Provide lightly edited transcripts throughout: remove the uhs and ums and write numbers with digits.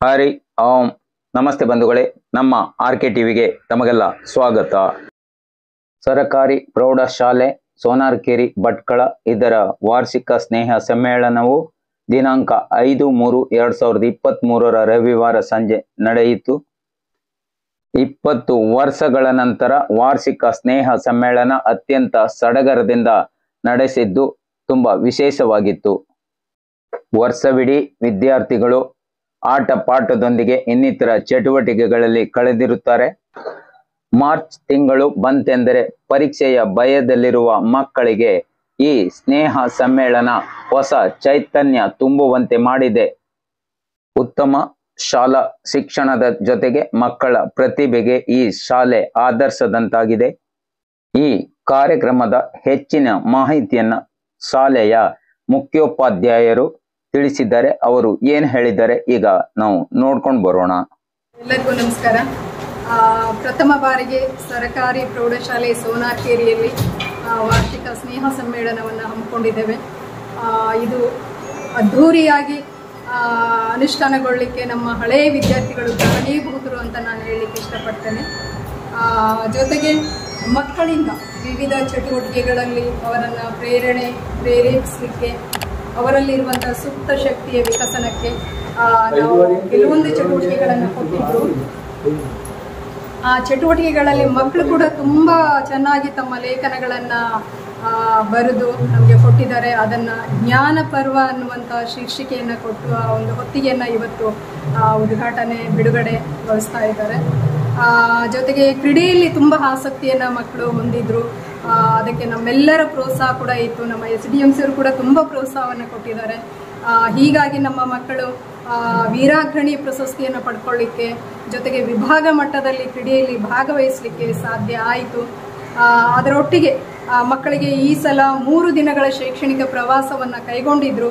ಹರಿ ಓಂ ನಮಸ್ತೆ ಬಂಧುಗಳೇ, ನಮ್ಮ ಆರ್ಕೆ ಟಿವಿಗೆ ತಮಗೆಲ್ಲ ಸ್ವಾಗತ. ಸರಕಾರಿ ಪ್ರೌಢಶಾಲೆ ಸೋನಾರ್ಕೆರೆ ಭಟ್ಕಳ ಇದರ ವಾರ್ಷಿಕ ಸ್ನೇಹ ಸಮ್ಮೇಳನವು ದಿನಾಂಕ 5/3/2023 ರವಿವಾರ ಸಂಜೆ ನಡೆಯಿತು. 20 ವರ್ಷಗಳ ನಂತರ ವಾರ್ಷಿಕ ಸ್ನೇಹ ಸಮ್ಮೇಳನ ಅತ್ಯಂತ ಸಡಗರದಿಂದ ನಡೆಸಿದ್ದು ತುಂಬಾ ವಿಶೇಷವಾಗಿತ್ತು. ವರ್ಷವಿಡೀ ವಿದ್ಯಾರ್ಥಿಗಳು ಆಟ ಪಾಠದೊಂದಿಗೆ ಇನ್ನಿತರ ಚಟುವಟಿಕೆಗಳಲ್ಲಿ ಕಳೆದಿರುತ್ತಾರೆ. ಮಾರ್ಚ್ ತಿಂಗಳು ಬಂತೆಂದರೆ ಪರೀಕ್ಷೆಯ ಭಯದಲ್ಲಿರುವ ಮಕ್ಕಳಿಗೆ ಈ ಸ್ನೇಹ ಸಮ್ಮೇಳನ ಹೊಸ ಚೈತನ್ಯ ತುಂಬುವಂತೆ ಮಾಡಿದೆ. ಉತ್ತಮ ಶಾಲಾ ಶಿಕ್ಷಣದ ಜೊತೆಗೆ ಮಕ್ಕಳ ಪ್ರತಿಭೆಗೆ ಈ ಶಾಲೆ ಆದರ್ಶದಂತಾಗಿದೆ. ಈ ಕಾರ್ಯಕ್ರಮದ ಹೆಚ್ಚಿನ ಮಾಹಿತಿಯನ್ನ ಶಾಲೆಯ ಮುಖ್ಯೋಪಾಧ್ಯಾಯರು ತಿಳಿಸಿದ್ದಾರೆ. ಅವರು ಏನು ಹೇಳಿದ್ದಾರೆ ಈಗ ನಾವು ನೋಡ್ಕೊಂಡು ಬರೋಣ. ಎಲ್ಲರಿಗೂ ನಮಸ್ಕಾರ. ಪ್ರಥಮ ಬಾರಿಗೆ ಸರಕಾರಿ ಪ್ರೌಢಶಾಲೆ ಸೋನಾರ್ಕೆರೆಯಲ್ಲಿ ವಾರ್ಷಿಕ ಸ್ನೇಹ ಸಮ್ಮೇಳನವನ್ನು ಹಮ್ಮಿಕೊಂಡಿದ್ದೇವೆ. ಇದು ಅದ್ಧೂರಿಯಾಗಿ ಅನುಷ್ಠಾನಗೊಳ್ಳಲಿಕ್ಕೆ ನಮ್ಮ ಹಳೆಯ ವಿದ್ಯಾರ್ಥಿಗಳು ಕಾರಣೀಭೂತರು ಅಂತ ನಾನು ಹೇಳಲಿಕ್ಕೆ ಇಷ್ಟಪಡ್ತೇನೆ. ಜೊತೆಗೆ ಮಕ್ಕಳಿಂದ ವಿವಿಧ ಚಟುವಟಿಕೆಗಳಲ್ಲಿ ಅವರನ್ನು ಪ್ರೇರೇಪಿಸಲಿಕ್ಕೆ, ಅವರಲ್ಲಿರುವಂಥ ಸುಪ್ತ ಶಕ್ತಿಯ ವಿಕಸನಕ್ಕೆ ನಾವು ಕೆಲವೊಂದು ಚಟುವಟಿಕೆಗಳನ್ನು ಕೊಟ್ಟಿದ್ರು. ಆ ಚಟುವಟಿಕೆಗಳಲ್ಲಿ ಮಕ್ಕಳು ಕೂಡ ತುಂಬ ಚೆನ್ನಾಗಿ ತಮ್ಮ ಲೇಖನಗಳನ್ನು ಬರೆದು ನಮಗೆ ಕೊಟ್ಟಿದ್ದಾರೆ. ಅದನ್ನು ಜ್ಞಾನ ಪರ್ವ ಅನ್ನುವಂಥ ಶೀರ್ಷಿಕೆಯನ್ನು ಕೊಟ್ಟು ಆ ಒಂದು ಹೊತ್ತಿಗೆಯನ್ನು ಇವತ್ತು ಬಿಡುಗಡೆಗೊಳಿಸ್ತಾ ಇದ್ದಾರೆ. ಜೊತೆಗೆ ಕ್ರೀಡೆಯಲ್ಲಿ ತುಂಬ ಆಸಕ್ತಿಯನ್ನು ಮಕ್ಕಳು ಹೊಂದಿದ್ರು. ಅದಕ್ಕೆ ನಮ್ಮೆಲ್ಲರ ಪ್ರೋತ್ಸಾಹ ಕೂಡ ಇತ್ತು. ನಮ್ಮ SDMC ಅವರು ಕೂಡ ತುಂಬ ಪ್ರೋತ್ಸಾಹವನ್ನು ಕೊಟ್ಟಿದ್ದಾರೆ. ಹೀಗಾಗಿ ನಮ್ಮ ಮಕ್ಕಳು ವೀರಾಗ್ರಣಿ ಪ್ರಶಸ್ತಿಯನ್ನು ಪಡ್ಕೊಳ್ಳಿಕ್ಕೆ, ಜೊತೆಗೆ ವಿಭಾಗ ಮಟ್ಟದಲ್ಲಿ ಕ್ರೀಡೆಯಲ್ಲಿ ಭಾಗವಹಿಸಲಿಕ್ಕೆ ಸಾಧ್ಯ ಆಯಿತು. ಅದರೊಟ್ಟಿಗೆ ಮಕ್ಕಳಿಗೆ ಈ ಸಲ 3 ದಿನಗಳ ಶೈಕ್ಷಣಿಕ ಪ್ರವಾಸವನ್ನು ಕೈಗೊಂಡಿದ್ರು.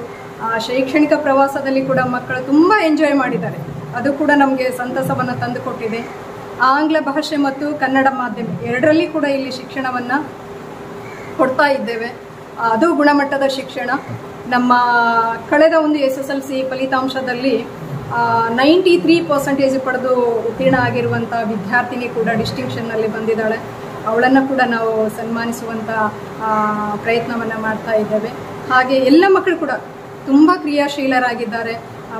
ಶೈಕ್ಷಣಿಕ ಪ್ರವಾಸದಲ್ಲಿ ಕೂಡ ಮಕ್ಕಳು ತುಂಬ ಎಂಜಾಯ್ ಮಾಡಿದ್ದಾರೆ. ಅದು ಕೂಡ ನಮಗೆ ಸಂತಸವನ್ನು ತಂದುಕೊಟ್ಟಿದೆ. ಆಂಗ್ಲ ಭಾಷೆ ಮತ್ತು ಕನ್ನಡ ಮಾಧ್ಯಮ ಎರಡರಲ್ಲಿ ಕೂಡ ಇಲ್ಲಿ ಶಿಕ್ಷಣವನ್ನು ಕೊಡ್ತಾ ಇದ್ದೇವೆ. ಅದು ಗುಣಮಟ್ಟದ ಶಿಕ್ಷಣ. ನಮ್ಮ ಕಳೆದ ಒಂದು SSLC ಫಲಿತಾಂಶದಲ್ಲಿ 93% ಪಡೆದು ಉತ್ತೀರ್ಣ ಆಗಿರುವಂಥ ವಿದ್ಯಾರ್ಥಿನಿ ಕೂಡ ಡಿಸ್ಟಿಂಕ್ಷನ್ನಲ್ಲಿ ಬಂದಿದ್ದಾಳೆ. ಅವಳನ್ನು ಕೂಡ ನಾವು ಸನ್ಮಾನಿಸುವಂಥ ಪ್ರಯತ್ನವನ್ನು ಮಾಡ್ತಾ ಇದ್ದೇವೆ. ಹಾಗೆ ಎಲ್ಲ ಮಕ್ಕಳು ಕೂಡ ತುಂಬ ಕ್ರಿಯಾಶೀಲರಾಗಿದ್ದಾರೆ.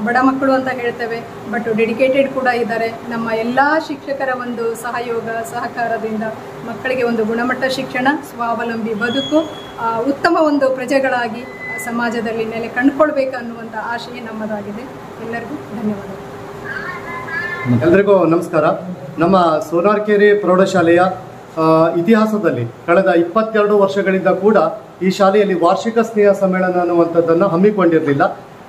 ಬಡ ಮಕ್ಕಳು ಅಂತ ಹೇಳ್ತೇವೆ, ಬಟ್ ಡೆಡಿಕೇಟೆಡ್ ಕೂಡ ಇದ್ದಾರೆ. ನಮ್ಮ ಎಲ್ಲ ಶಿಕ್ಷಕರ ಒಂದು ಸಹಕಾರದಿಂದ ಮಕ್ಕಳಿಗೆ ಒಂದು ಗುಣಮಟ್ಟ ಶಿಕ್ಷಣ, ಸ್ವಾವಲಂಬಿ ಬದುಕು, ಉತ್ತಮ ಒಂದು ಪ್ರಜೆಗಳಾಗಿ ಸಮಾಜದಲ್ಲಿ ನೆಲೆ ಕಂಡುಕೊಳ್ಬೇಕು ಅನ್ನುವಂಥ ಆಶಯ ನಮ್ಮದಾಗಿದೆ. ಎಲ್ಲರಿಗೂ ಧನ್ಯವಾದಗಳು. ಎಲ್ರಿಗೂ ನಮಸ್ಕಾರ. ನಮ್ಮ ಸೋನಾರ್ಕೆರೆ ಪ್ರೌಢಶಾಲೆಯ ಇತಿಹಾಸದಲ್ಲಿ ಕಳೆದ 22 ವರ್ಷಗಳಿಂದ ಕೂಡ ಈ ಶಾಲೆಯಲ್ಲಿ ವಾರ್ಷಿಕ ಸ್ನೇಹ ಸಮ್ಮೇಳನ ಅನ್ನುವಂಥದ್ದನ್ನು ಹಮ್ಮಿಕೊಂಡಿರಲಿಲ್ಲ.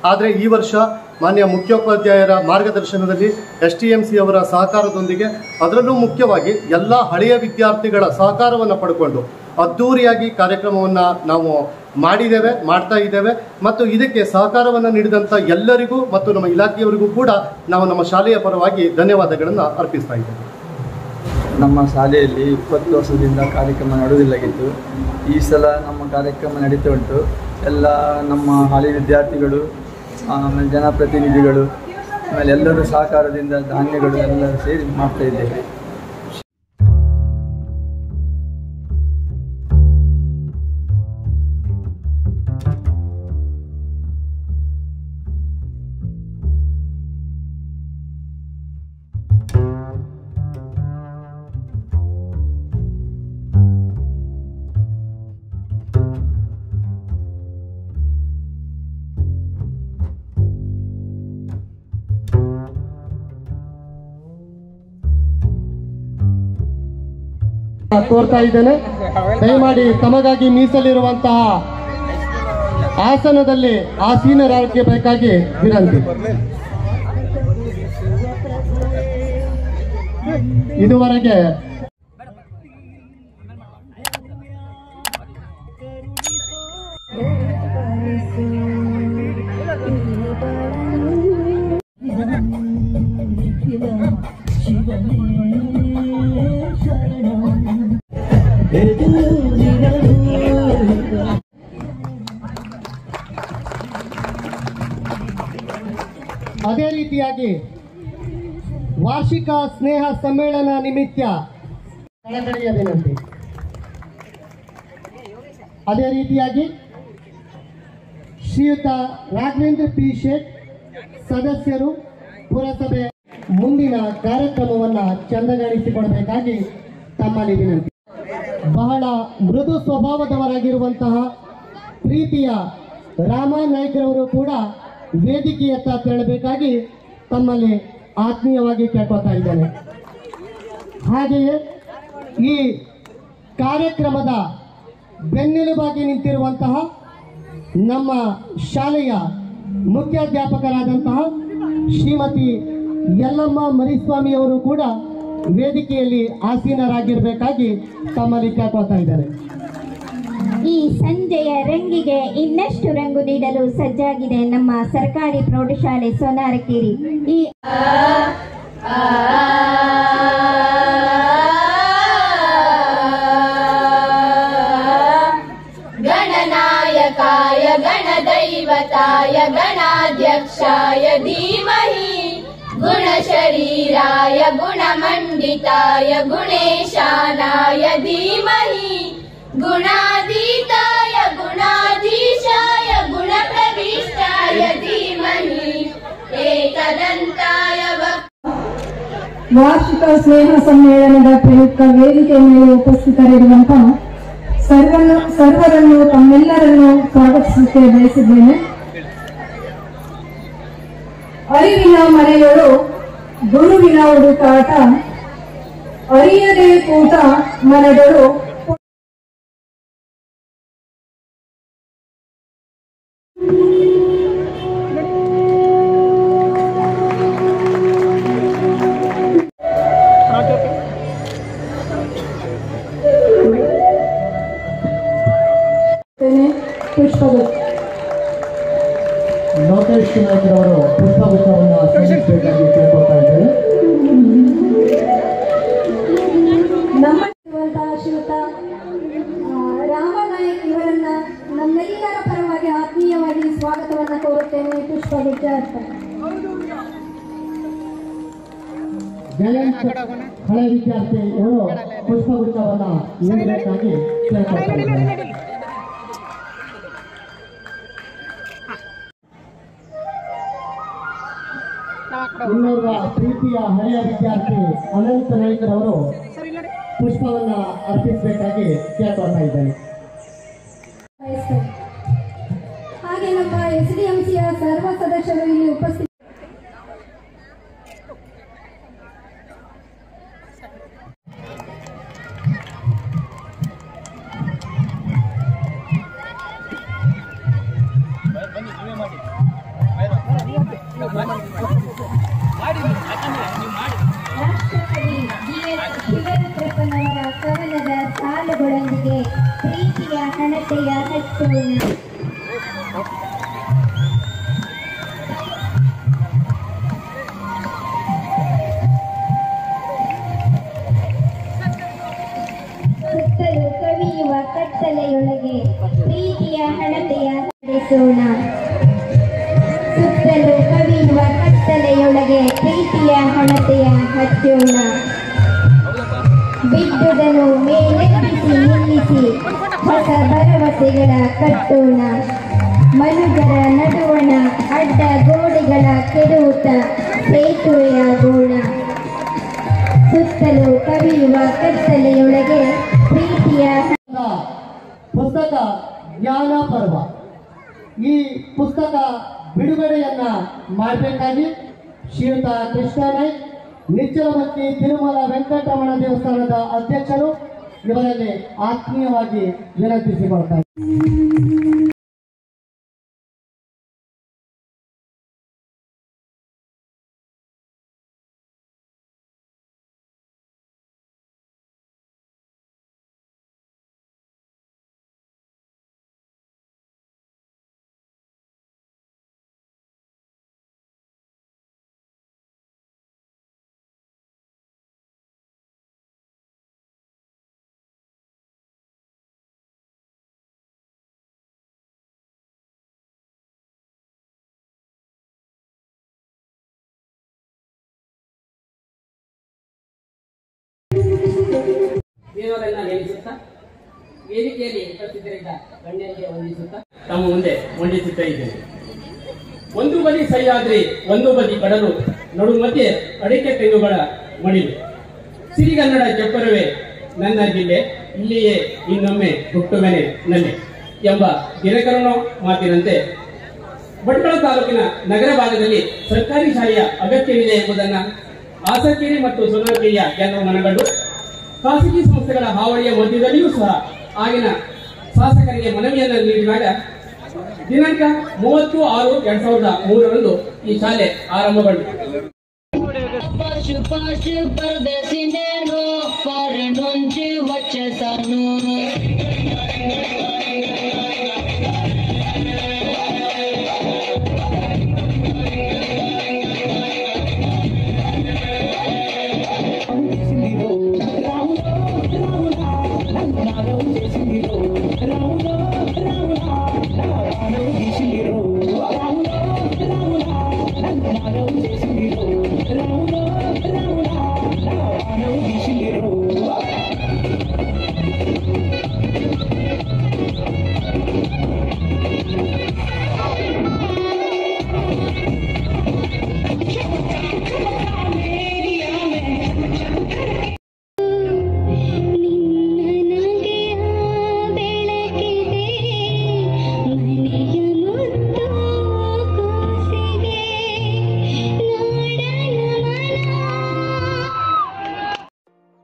ಆದರೆ ಈ ವರ್ಷ ಮಾನ್ಯ ಮುಖ್ಯೋಪಾಧ್ಯಾಯರ ಮಾರ್ಗದರ್ಶನದಲ್ಲಿ STMC ಅವರ ಸಹಕಾರದೊಂದಿಗೆ, ಅದರಲ್ಲೂ ಮುಖ್ಯವಾಗಿ ಎಲ್ಲ ಹಳೆಯ ವಿದ್ಯಾರ್ಥಿಗಳ ಸಹಕಾರವನ್ನು ಪಡ್ಕೊಂಡು ಅದ್ಧೂರಿಯಾಗಿ ಕಾರ್ಯಕ್ರಮವನ್ನು ನಾವು ಮಾಡ್ತಾ ಇದ್ದೇವೆ. ಮತ್ತು ಇದಕ್ಕೆ ಸಹಕಾರವನ್ನು ನೀಡಿದಂಥ ಎಲ್ಲರಿಗೂ ಮತ್ತು ನಮ್ಮ ಇಲಾಖೆಯವರಿಗೂ ಕೂಡ ನಾವು ನಮ್ಮ ಶಾಲೆಯ ಪರವಾಗಿ ಧನ್ಯವಾದಗಳನ್ನು ಅರ್ಪಿಸ್ತಾ ಇದ್ದೇವೆ. ನಮ್ಮ ಶಾಲೆಯಲ್ಲಿ 20 ವರ್ಷದಿಂದ ಕಾರ್ಯಕ್ರಮ ನಡೆದಿಲ್ಲಾಗಿತ್ತು. ಈ ಸಲ ನಮ್ಮ ಕಾರ್ಯಕ್ರಮ ನಡೀತಾ ಉಂಟು. ಎಲ್ಲ ನಮ್ಮ ಹಳೆಯ ವಿದ್ಯಾರ್ಥಿಗಳು, ಆಮೇಲೆ ಜನಪ್ರತಿನಿಧಿಗಳು, ಆಮೇಲೆ ಎಲ್ಲರೂ ಸಹಕಾರದಿಂದ ಧಾನ್ಯಗಳು ಎಲ್ಲರೂ ಸೇರಿ ಮಾಡ್ತಾ ಇದ್ದೇವೆ. ತೋರ್ತಾ ಇದ್ದೇನೆ. ದಯಮಾಡಿ ತಮಗಾಗಿ ಮೀಸಲಿರುವಂತಹ ಆಸನದಲ್ಲಿ ಆಸೀನರಾಗಕ್ಕೆ ಬೇಕಾಗಿ ವಿನಂತಿ. ಇದುವರೆಗೆ ಅದೇ ರೀತಿಯಾಗಿ ವಾರ್ಷಿಕ ಸ್ನೇಹ ಸಮ್ಮೇಳನ ನಿಮಿತ್ತ ಕಳಕಳಿಯ ವಿನಂತಿ. ಅದೇ ರೀತಿಯಾಗಿ ಶ್ರೀಯುತ ರಾಘವೇಂದ್ರ ಪಿ ಶೇಟ್ ಸದಸ್ಯರು ಪುರಸಭೆ ಮುಂದಿನ ಕಾರ್ಯಕ್ರಮವನ್ನು ಚಂದಗಾಣಿಸಿಕೊಡಬೇಕಾಗಿ ತಮ್ಮಲ್ಲಿ ವಿನಂತಿ. ಬಹಳ ಮೃದು ಸ್ವಭಾವದವರಾಗಿರುವಂತಹ ಪ್ರೀತಿಯ ರಾಮನಾಯ್ಕರವರು ಕೂಡ ವೇದಿಕೆಯತ್ತ ತೆರಳಬೇಕಾಗಿ ತಮ್ಮಲ್ಲಿ ಆತ್ಮೀಯವಾಗಿ ಕೇಳ್ಕೊತಾ ಇದ್ದೇನೆ. ಹಾಗೆಯೇ ಈ ಕಾರ್ಯಕ್ರಮದ ಬೆನ್ನೆಲುಬಾಗಿ ನಿಂತಿರುವಂತಹ ನಮ್ಮ ಶಾಲೆಯ ಮುಖ್ಯಾಧ್ಯಾಪಕರಾದಂತಹ ಶ್ರೀಮತಿ ಯಲ್ಲಮ್ಮ ಮರಿಸ್ವಾಮಿಯವರು ಕೂಡ ವೇದಿಕೆಯಲ್ಲಿ ಆಸೀನರಾಗಿರಬೇಕಾಗಿ ತಮ್ಮಲ್ಲಿ ಕೇಳ್ಕೊತಾ ಇದ್ದಾರೆ. ಈ ಸಂಜೆಯ ರಂಗಿಗೆ ಇನ್ನಷ್ಟು ರಂಗು ನೀಡಲು ಸಜ್ಜಾಗಿದೆ ನಮ್ಮ ಸರ್ಕಾರಿ ಪ್ರೌಢಶಾಲೆ ಸೋನಾರಕೇರಿ. ಈ गणनायकाय गणदैवताय गणाध्यक्षाय धीमहि गुणशरीराय गुणमण्डिताय गुणेशानाय धीमहि गुणातीताय गुणाधीशाय गुणप्रविष्टाय धीमहि एकदन्ताय ವಾರ್ಷಿಕ ಸ್ನೇಹ ಸಮ್ಮೇಳನದ ಪ್ರಯುಕ್ತ ವೇದಿಕೆ ಮೇಲೆ ಉಪಸ್ಥಿತರಿರುವಂತಹ ಸರ್ವರನ್ನು ತಮ್ಮೆಲ್ಲರನ್ನು ಸ್ವಾಗತಿಸುತ್ತೆ ಬಯಸಿದ್ದೇನೆ. ಅರಿವಿನ ಮನೆಯೊಳು ಗುರುವಿನ ಹುಡುಕಾಟ, ಅರಿಯದೆ ಕೂಟ ಮನೆಗಳು ಲೋಕೇಶ್ ನಾಯ್ಕರವರು ಪುಷ್ಪಗುಚ್ಛವನ್ನು ಸಲ್ಲಿಸಬೇಕಾಗಿ ಕೇಳ್ಕೊಳ್ತಾ ಇದ್ದೇನೆ. ನಮ್ಮ ಶ್ರೀಯುತ ರಾಮನಾಯಕ್ ಇವರನ್ನ ನಮ್ಮೆಲ್ಲರ ಪರವಾಗಿ ಆತ್ಮೀಯವಾಗಿ ಸ್ವಾಗತವನ್ನು ಕೋರುತ್ತೇನೆ. ಪುಷ್ಪಗುಚ್ಛ ಜಯಂತ್ ಹಳೆ ವಿದ್ಯಾರ್ಥಿ ಇವರು ಪುಷ್ಪಗುಚ್ಛವನ್ನು ನೀಡಬೇಕಾಗಿ ಕೇಳ್ಕೊಳ್ತಾ ಇದ್ದೇನೆ. ಇನ್ನೋರ್ವ ಪ್ರೀತಿಯ ಹಳೆಯ ವಿದ್ಯಾರ್ಥಿ ಅನಂತ ನಾಯ್ಕರವರು ಪುಷ್ಪವನ್ನ ಅರ್ಪಿಸಬೇಕಾಗಿ ಕೇಳ್ಕೊಳ್ತಾ ಇದ್ದೇನೆ. ಹಾಗೆ ನಮ್ಮ SDMCಯ ಸರ್ವ ಸದಸ್ಯರು ಇಲ್ಲಿ ಉಪಸ್ಥಿತ ರಾಷ್ಟ್ರಕವಿ ಶಿವರುದ್ರಪ್ಪನವರ ಕವನದ ಸಾಲುಗಳೊಂದಿಗೆ ಪ್ರೀತಿಯ ಹಣತೆಯ ಹಚ್ಚೋಣ. ಸುತ್ತಲೂ ಕವಿಯುವ ಕತ್ತಲೆಯೊಳಗೆ ಪ್ರೀತಿಯ ಹಣತೆಯ ನಡೆಸೋಣ. ಸುತ್ತಲೂ ಕವಿಯುವ ಕತ್ತಲೆಯೊಳಗೆ ಪ್ರೀತಿಯ ಹಣತೆಯ ಹಚ್ಚೋಣ. ಬಿದ್ದುದನ್ನು ಮೇಲೆಬ್ಬಿಸಿ ನಿಲ್ಲಿಸಿ ಹೊಸ ಭರವಸೆಗಳ ಕಟ್ಟೋಣ. ಮನುಜರ ನಡುವಣ ಅಡ್ಡ ಗೋಡೆಗಳ ಕೆಡುವುತ ಸೇತುವೆಯಾಗೋಣ. ಸುತ್ತಲೂ ಕವಿಯುವ ಕತ್ತಲೆಯೊಳಗೆ ಪ್ರೀತಿಯ ಪುಸ್ತಕ ಜ್ಞಾನ ಪರ್ವ. ಈ ಪುಸ್ತಕ ಬಿಡುಗಡೆಯನ್ನ ಮಾಡಬೇಕಾಗಿ ಶ್ರೀಯುತ ಕೃಷ್ಣ ನಾಯ್ಕ್, ನಿಚ್ಚಲಮತ್ತಿ ತಿರುಮಲ ವೆಂಕಟರಮಣ ದೇವಸ್ಥಾನದ ಅಧ್ಯಕ್ಷರು ಇವರಲ್ಲಿ ಆತ್ಮೀಯವಾಗಿ ವಿನಂತಿಸಿಕೊಳ್ತಾರೆ. ದೇವರನ್ನ ನೇಮಿಸುತ್ತಾ ವೇದಿಕೆಯಲ್ಲಿ ಉಪಸ್ಥಿತರಿದ್ದ ಗಣ್ಯರಿಗೆ ವಂದಿಸುತ್ತಾ ತಮ್ಮ ಮುಂದೆ ಮಂಡಿಸುತ್ತಾ ಇದ್ದೇನೆ. ಒಂದು ಬದಿ ಸಹ್ಯಾದ್ರಿ, ಒಂದು ಬದಿ ಕಡಲು, ನಡು ಮಧ್ಯೆ ಅಡಿಕೆ ತೆಂಗುಗಳ ಮಡಿಲು. ಸಿರಿಗನ್ನಡ ಜಪ್ಪರವೇ ನನ್ನ ಜಿಲ್ಲೆ, ಇಲ್ಲಿಯೇ ಇನ್ನೊಮ್ಮೆ ಹುಟ್ಟುವೆನೆ ನಲ್ಲಿ ಎಂಬ ದಿನಕರನೋ ಮಾತಿನಂತೆ ಭಟ್ಕಳ ತಾಲೂಕಿನ ನಗರ ಭಾಗದಲ್ಲಿ ಸರ್ಕಾರಿ ಶಾಲೆಯ ಅಗತ್ಯವಿದೆ ಎಂಬುದನ್ನು ಆಸಕೇರಿ ಮತ್ತು ಸೋನಾರ್ಕೆರೆಯ ಜನರು ಮನಗಂಡು ಖಾಸಗಿ ಸಂಸ್ಥೆಗಳ ಹಾವಳಿಯ ಮಧ್ಯದಲ್ಲಿಯೂ ಸಹ ಆಗಿನ ಶಾಸಕರಿಗೆ ಮನವಿಯನ್ನು ನೀಡಿದಾಗ ದಿನಾಂಕ 30/6/2003 ಈ ಶಾಲೆ ಆರಂಭಗೊಂಡಿತು.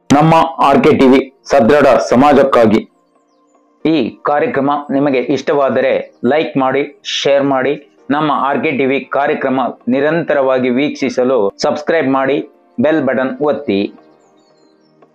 ನಮ್ಮ RK ಟಿವಿ ಸದೃಢ ಸಮಾಜಕ್ಕಾಗಿ. ಈ ಕಾರ್ಯಕ್ರಮ ನಿಮಗೆ ಇಷ್ಟವಾದರೆ ಲೈಕ್ ಮಾಡಿ, ಶೇರ್ ಮಾಡಿ. ನಮ್ಮ RK ಟಿವಿ ಕಾರ್ಯಕ್ರಮ ನಿರಂತರವಾಗಿ ವೀಕ್ಷಿಸಲು ಸಬ್ಸ್ಕ್ರೈಬ್ ಮಾಡಿ, ಬೆಲ್ ಬಟನ್ ಒತ್ತಿ.